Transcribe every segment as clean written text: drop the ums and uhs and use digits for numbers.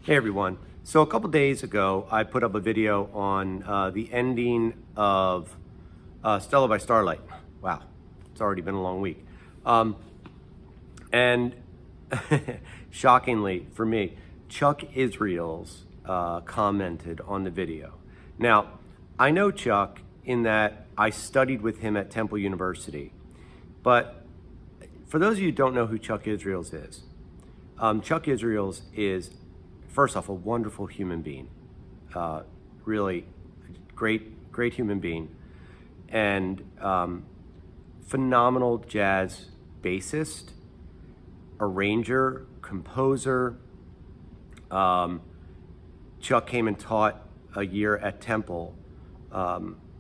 Hey everyone. So a couple days ago, I put up a video on the ending of Stella by Starlight. Wow, it's already been a long week. And shockingly for me, Chuck Israels commented on the video. Now, I know Chuck in that I studied with him at Temple University, but for those of you who don't know who Chuck Israels is, Chuck Israels is, first off, a wonderful human being, really great human being, and phenomenal jazz bassist, arranger, composer. Chuck came and taught a year at Temple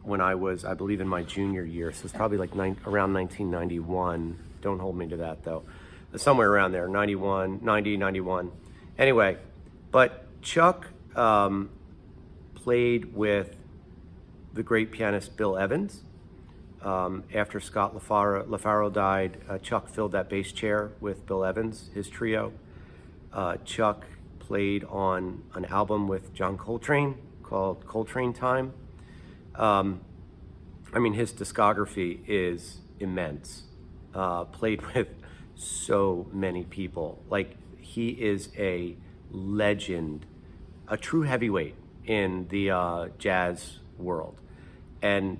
when I was, I believe, in my junior year, so it's probably like around 1991. Don't hold me to that though. Somewhere around there, 90, 91. Anyway, but Chuck played with the great pianist Bill Evans. After Scott LaFaro died, Chuck filled that bass chair with Bill Evans, his trio. Chuck played on an album with John Coltrane called Coltrane Time. I mean, his discography is immense. Played with so many people. Like, he is a legend, a true heavyweight in the jazz world. And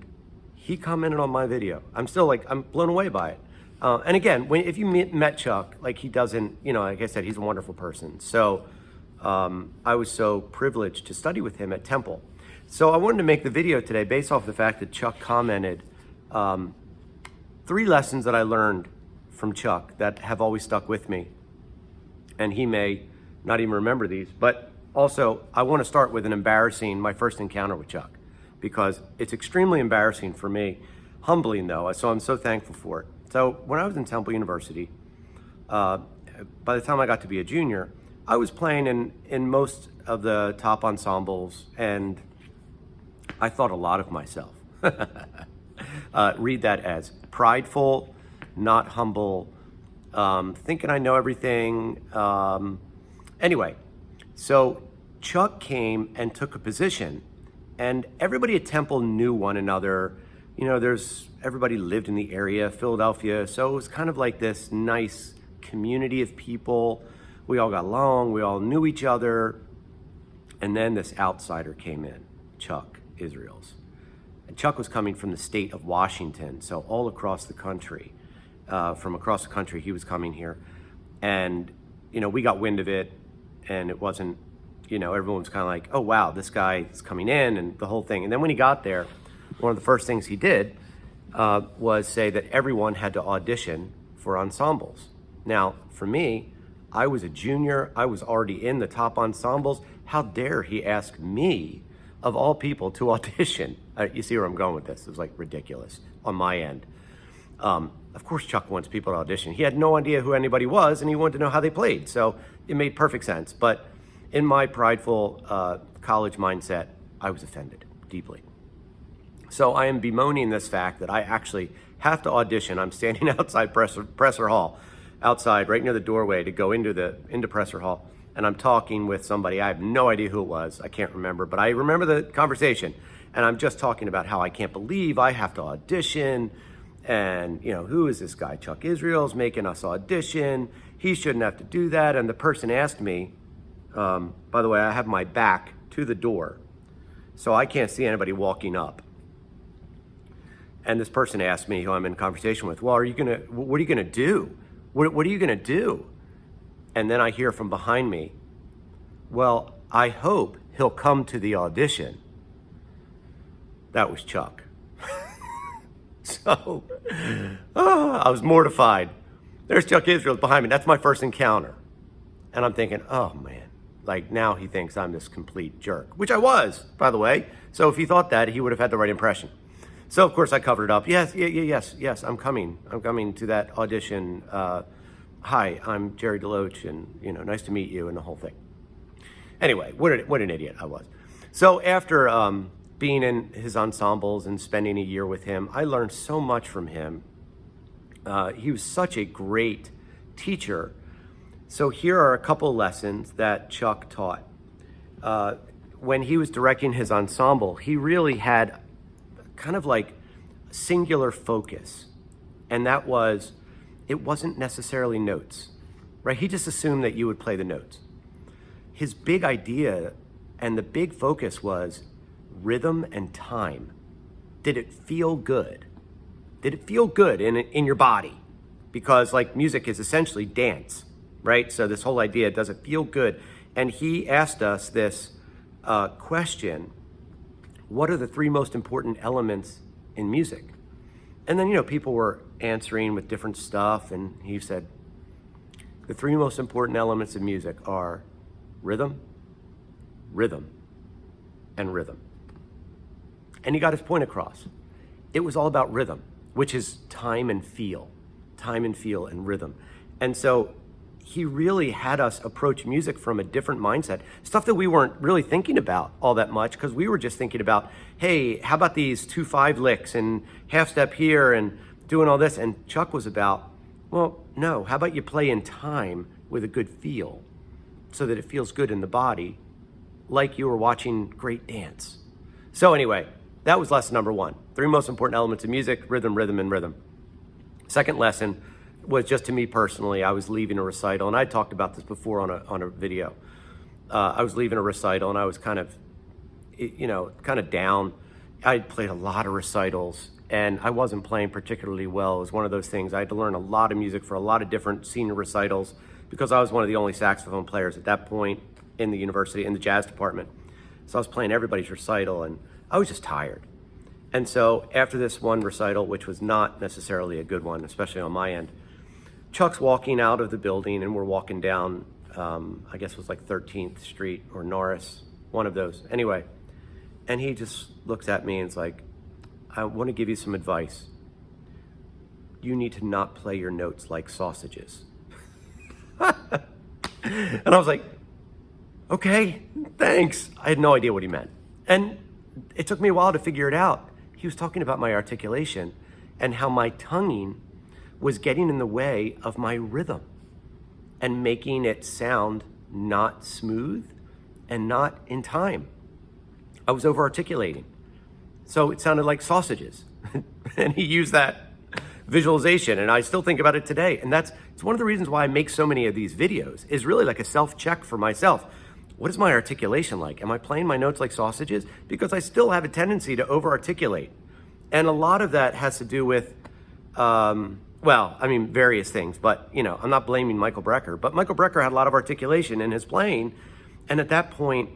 he commented on my video. I'm still like, I'm blown away by it. And again, if you met Chuck, like, he doesn't, you know, like I said, he's a wonderful person. So I was so privileged to study with him at Temple. So I wanted to make the video today based off the fact that Chuck commented 3 lessons that I learned from Chuck that have always stuck with me. And he may not even remember these, but also I want to start with my first encounter with Chuck, because it's extremely embarrassing for me, humbling though, so I'm so thankful for it. So when I was in Temple University, by the time I got to be a junior, I was playing in most of the top ensembles, and I thought a lot of myself. Read that as prideful, not humble, thinking I know everything. Anyway, so Chuck came and took a position, and everybody at Temple knew one another. You know, everybody lived in the area, Philadelphia, so it was kind of like this nice community of people. We all got along, we all knew each other. And then this outsider came in, Chuck Israels. And Chuck was coming from the state of Washington, so all across the country. From across the country, he was coming here. And, you know, we got wind of it, and it wasn't, you know, everyone was kind of like, oh, wow, this guy is coming in, and the whole thing. And then when he got there, one of the first things he did was say that everyone had to audition for ensembles. Now, for me, I was a junior. I was already in the top ensembles. How dare he ask me, of all people, to audition? You see where I'm going with this. It was like ridiculous on my end. Of course, Chuck wants people to audition. He had no idea who anybody was, and he wanted to know how they played. So it made perfect sense. But in my prideful college mindset, I was offended deeply. So I am bemoaning this fact that I actually have to audition. I'm standing outside Presser Hall, outside right near the doorway to go into Presser Hall. And I'm talking with somebody. I have no idea who it was. I can't remember, but I remember the conversation. And I'm just talking about how I can't believe I have to audition. And, you know, who is this guy? Chuck Israels making us audition. He shouldn't have to do that. And the person asked me, by the way, I have my back to the door, so I can't see anybody walking up. And this person asked me, who I'm in conversation with, well, what are you gonna do? What are you gonna do? And then I hear from behind me, well, I hope he'll come to the audition. That was Chuck. So, I was mortified. There's Chuck Israels behind me. That's my first encounter. And I'm thinking, oh man, like, now he thinks I'm this complete jerk, which I was, by the way. So if he thought that, he would have had the right impression. So of course I covered it up. Yes, I'm coming to that audition. Hi, I'm Jerry DeLoach, and, you know, nice to meet you, and the whole thing. Anyway, what an idiot I was. So after being in his ensembles and spending a year with him, I learned so much from him. He was such a great teacher. So here are a couple lessons that Chuck taught. when he was directing his ensemble, he really had kind of like singular focus. And that was, it wasn't necessarily notes, right? He just assumed that you would play the notes. His big idea and the big focus was rhythm and time. Did it feel good? Did it feel good in your body? Because like music is essentially dance, right? So this whole idea, does it feel good? And he asked us this question: what are the three most important elements in music? And then, people were answering with different stuff, and he said, the three most important elements of music are rhythm, rhythm, and rhythm. And he got his point across. It was all about rhythm, which is time and feel and rhythm. And so he really had us approach music from a different mindset, stuff that we weren't really thinking about all that much, because we were just thinking about, hey, how about these 2/5 licks and half step here and doing all this? And Chuck was about, well, no, how about you play in time with a good feel so that it feels good in the body, like you were watching great dance. So anyway, that was lesson number one. Three most important elements of music: rhythm, rhythm, and rhythm. Second lesson was just to me personally. I was leaving a recital, and I talked about this before on a video. I was leaving a recital, and I was kind of down. I had played a lot of recitals, and I wasn't playing particularly well. It was one of those things. I had to learn a lot of music for a lot of different senior recitals because I was one of the only saxophone players at that point in the university, in the jazz department. So I was playing everybody's recital, and I was just tired. And so after this one recital, which was not necessarily a good one, especially on my end, Chuck's walking out of the building, and we're walking down, I guess it was like 13th Street or Norris, one of those. Anyway, and he just looks at me and is like, I want to give you some advice. You need to not play your notes like sausages. And I was like, okay, thanks. I had no idea what he meant. And it took me a while to figure it out. He was talking about my articulation and how my tonguing was getting in the way of my rhythm and making it sound not smooth and not in time. I was over-articulating. So it sounded like sausages. And he used that visualization, and I still think about it today. And it's one of the reasons why I make so many of these videos, is really like a self-check for myself. What is my articulation like? Am I playing my notes like sausages? Because I still have a tendency to over-articulate. And a lot of that has to do with, various things. But, I'm not blaming Michael Brecker. But Michael Brecker had a lot of articulation in his playing. And at that point,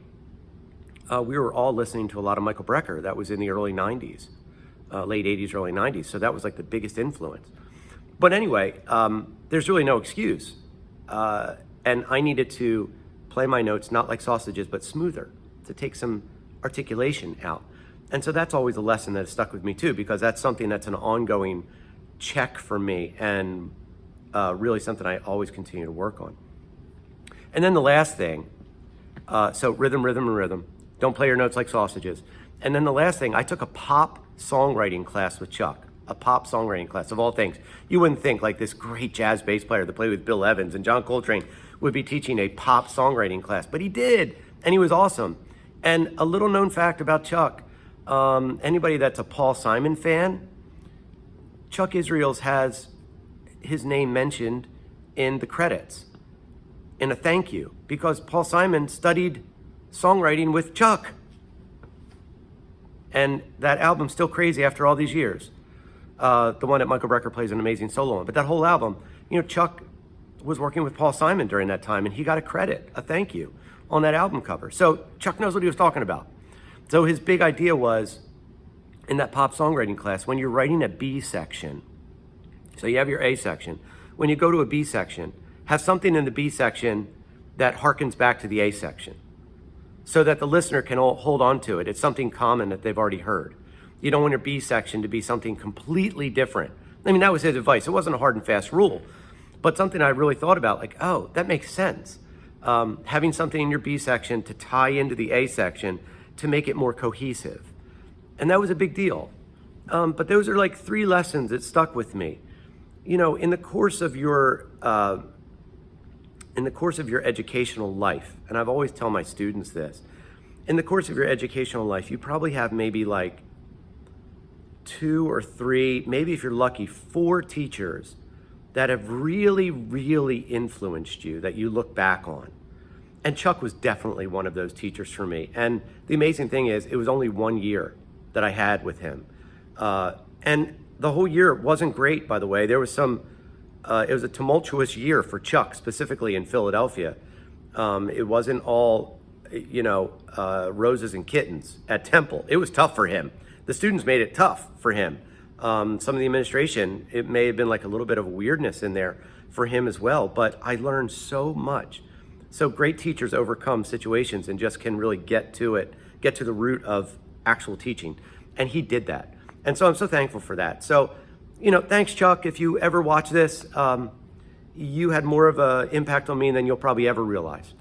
we were all listening to a lot of Michael Brecker. That was in the early 90s, late 80s, early 90s. So that was like the biggest influence. But anyway, there's really no excuse. And I needed to play my notes not like sausages, but smoother, to take some articulation out. And so that's always a lesson that has stuck with me too, because that's something that's an ongoing check for me, and really something I always continue to work on. And then the last thing, so rhythm, rhythm, and rhythm. Don't play your notes like sausages. And then the last thing, I took a pop songwriting class with Chuck, a pop songwriting class of all things. You wouldn't think like this great jazz bass player that played with Bill Evans and John Coltrane would be teaching a pop songwriting class, but he did, and he was awesome. And a little known fact about Chuck, anybody that's a Paul Simon fan, Chuck Israels has his name mentioned in the credits in a thank you, because Paul Simon studied songwriting with Chuck. And that album's still crazy after all these years. The one that Michael Brecker plays an amazing solo on. But that whole album, Chuck was working with Paul Simon during that time, and he got a credit, a thank you, on that album cover. So Chuck knows what he was talking about. So his big idea was, in that pop songwriting class, when you're writing a B section, so you have your A section, when you go to a B section, have something in the B section that harkens back to the A section, so that the listener can hold on to it. It's something common that they've already heard. You don't want your B section to be something completely different. I mean, that was his advice. It wasn't a hard and fast rule, but something I really thought about, like, oh, that makes sense. Having something in your B section to tie into the A section to make it more cohesive. And that was a big deal. But those are like three lessons that stuck with me. In the course of your in the course of your educational life, and I've always tell my students this, in the course of your educational life, you probably have maybe like 2 or 3, maybe if you're lucky, 4 teachers that have really, really influenced you that you look back on. And Chuck was definitely one of those teachers for me. And the amazing thing is, it was only 1 year that I had with him. And the whole year wasn't great, by the way. There was some, it was a tumultuous year for Chuck, specifically in Philadelphia. It wasn't all, roses and kittens at Temple. It was tough for him. The students made it tough for him. Some of the administration, it may have been like a little bit of weirdness in there for him as well, but I learned so much. So great teachers overcome situations and just can really get to it, get to the root of actual teaching. And he did that. And so I'm so thankful for that. So, thanks, Chuck. If you ever watch this, you had more of an impact on me than you'll probably ever realize.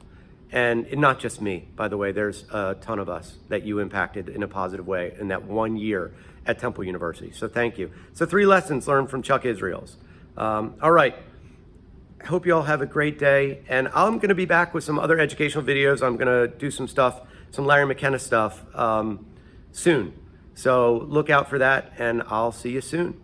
And not just me, by the way, there's a ton of us that you impacted in a positive way in that 1 year at Temple University. So thank you. So 3 lessons learned from Chuck Israels. All right. I hope you all have a great day. And I'm going to be back with some other educational videos. I'm going to do some stuff, some Larry McKenna stuff soon. So look out for that, and I'll see you soon.